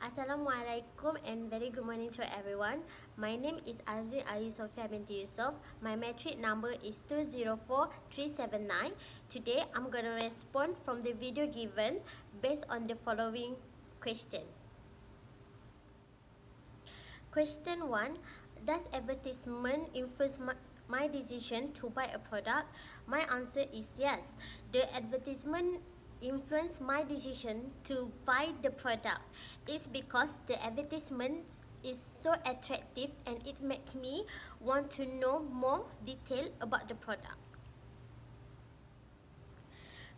Assalamualaikum and very good morning to everyone. My name is Azrin Ali Sofia binti Yusof. My metric number is 204379. Today I'm going to respond from the video given based on the following question. Question 1. Does advertisement influence my decision to buy a product? My answer is yes. The advertisement influence my decision to buy the product. It's because the advertisement is so attractive and it makes me want to know more detail about the product.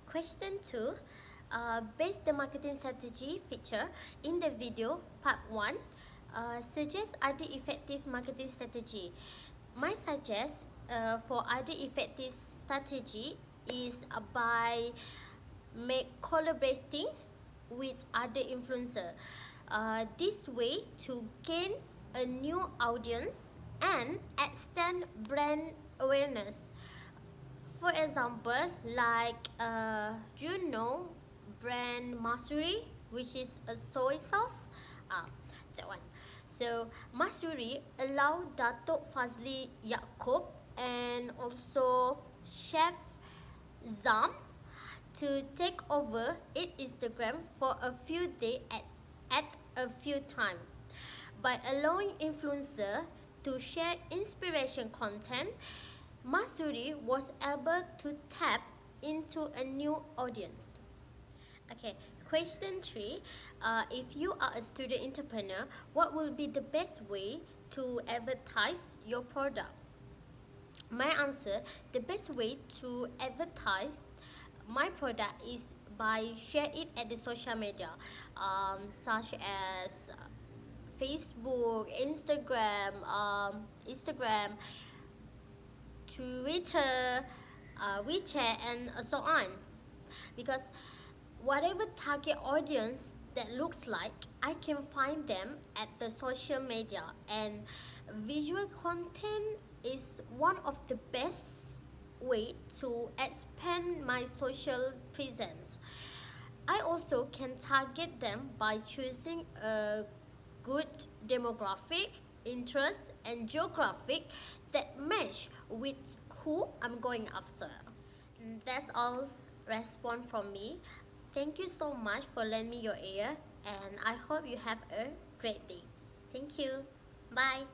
Question 2. Base the marketing strategy feature in the video part 1. Suggest other effective marketing strategy. My suggest for other effective strategy is by collaborating with other influencer. This way to gain a new audience and extend brand awareness. For example, like do you know brand Masuri, which is a soy sauce? That one. So Masuri allow Datuk Fazli Yaakob and also Chef Zam to take over its Instagram for a few days at a few times. By allowing influencer to share inspiration content, Masuri was able to tap into a new audience. Okay, question 3. If you are a student entrepreneur, what will be the best way to advertise your product? My answer, the best way to advertise my product is by share it at the social media, such as Facebook, Instagram, Twitter, WeChat, and so on. Because whatever target audience that looks like, I can find them at the social media, and visual content is one of the best way to expand my social presence. I also can target them by choosing a good demographic, interest, and geographic that match with who I'm going after. That's all response from me. Thank you so much for lending me your ear, and I hope you have a great day. Thank you. Bye.